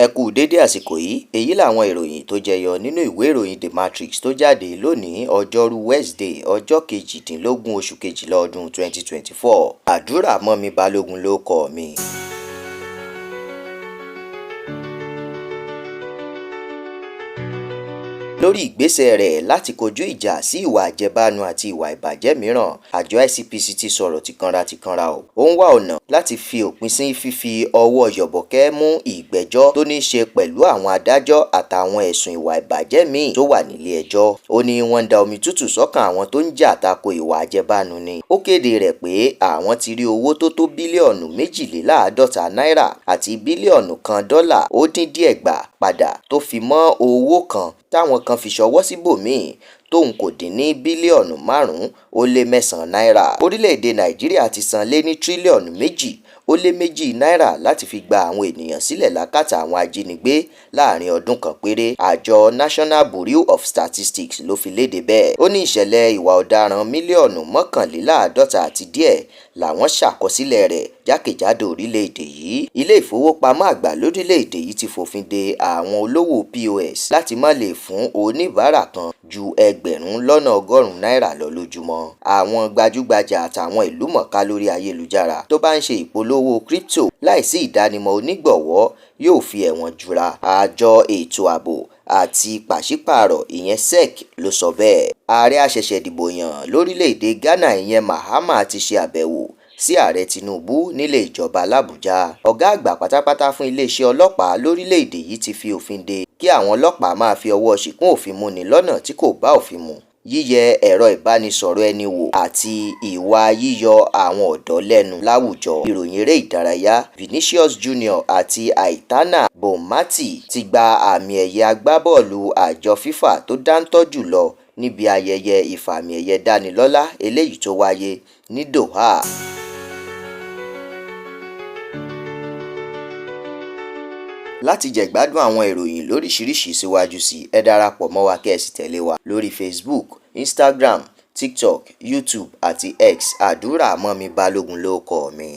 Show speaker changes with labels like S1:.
S1: Ẹ kú dédé àsìkò yìí, èyí làwọn ìròyìn tó jẹyọ nínú ìwé ìròyìn TheMatrix tó jáde lónìí ọjọ́rú Wednesday ọjọ́ 18 oṣù kejìlá ọdún 2024. Àdúrà mọ́mi Balógun ló kọ mi. Lórí ìgbésẹ̀ rẹ̀ láti kojú ìjà sí ìwà àjẹbánu àti ìwà ìbàjẹ́ mìíràn, àjọ ICPC ti sọ̀rọ̀ tìkanra o. Ó ń wá ọ̀nà láti fi òpin sí fífi ọwọ́ yọ̀bọ̀kẹ́ mú ìgbẹ́jọ́ tó ní í ṣe pẹ̀lú àwọn adájọ́ àtàwọn ẹ̀sùn ìwà ìbàjẹ́ míì tó wà nílé ẹjọ́. Ó ní wọ́n ń da omi tútù sọ́kàn àwọn tó ń jà tako ìwà àjẹbánu ni. Ó kéde rẹ̀ pé àwọn ti rí owó tó tó bílíọ̀nù 52 náírà àti bílíọ̀nù 1 dọ́là ó dín díẹ̀ gbà padà tó fi mọ́ owó kan táwọn kan fi ṣọwọ́ síbòmíì tóun kò dín ní bílíọ̀nù 5.9 náírà. Orílẹ̀-èdè Nàìjíríà ti san lé ní tírílíọ̀nù 2.2 náírà láti fi gba àwọn ènìyàn sílẹ̀ lákàtà àwọn ajínigbé láàrin ọdún kan péré. Àjọ National Bureau of Statistics ló fi léde bẹ́ẹ̀. Ó ní ìṣẹ̀lẹ̀ ìwà ọ̀daràn mílíọ̀nù 51 àti díẹ̀ làwọn ṣàkọsílẹ̀ rẹ̀ jákèjádò orílẹ̀-èdè yìí. Ilé ìfowópamọ́ àgbà lórílẹ̀-èdè yìí ti fòfin de àwọn olówó POS láti má lè fún oníbàárà kan ju 1,100 náírà lọ lójúmọ́. Àwọn gbajúgbajà àtàwọn ìlúmọ̀ọ́ká lórí ayélujára tó bá ń ṣe ìpolówó crypto láìsí ìdánimọ̀ onígbọ̀wọ́ yóò fi ẹ̀wọ̀n jura. Àjọ ètò ààbò àti pàṣípààrọ̀ ìyẹn SEC ló sọ bẹ́ẹ̀. Ààrẹ àṣẹ̀ṣẹ̀dìbò yàn lórílẹ̀-èdè Ghana ìyẹn Mahama ti ṣe àbẹ̀wò sí ààrẹ Tinubu nílé ìjọba l'Àbújá. Ọ̀gá àgbà pátápátá fún iléeṣẹ́ ọlọ́pàá lórílẹ̀-èdè yìí ti fi òfin de kí àwọn ọlọ́pàá máa fi ọwọ́ ṣìkún òfin múni lọ́nà tí kò bá òfin mu, yíyẹ ẹ̀rọ ìbánisọ̀rọ̀ ẹni wò àti ìwà yíyọ àwọn ọ̀dọ́ lẹ́nu láwùjọ. Ìròyìn eré ìdárayá: Vinicius Junior àti Aitana Bonmati ti gba àmì ẹ̀yẹ agbábọ́ọ̀lù àjọ FIFA tó dáńtọ́ jùlọ níbi ayẹyẹ ìfàmì ẹ̀yẹ dánilọ́lá eléyìí tó wáyé ní Doha. Láti jẹ̀gbádùn àwọn ìròyìn lóríṣiríṣi síwájú sí, ẹ darapọ̀ mọ́ wa kẹ́ ẹ sì tẹ̀lé wa lórí Facebook, Instagram, TikTok, YouTube àti X. Àdúrà mọ́mi Balógun ló kọ mi.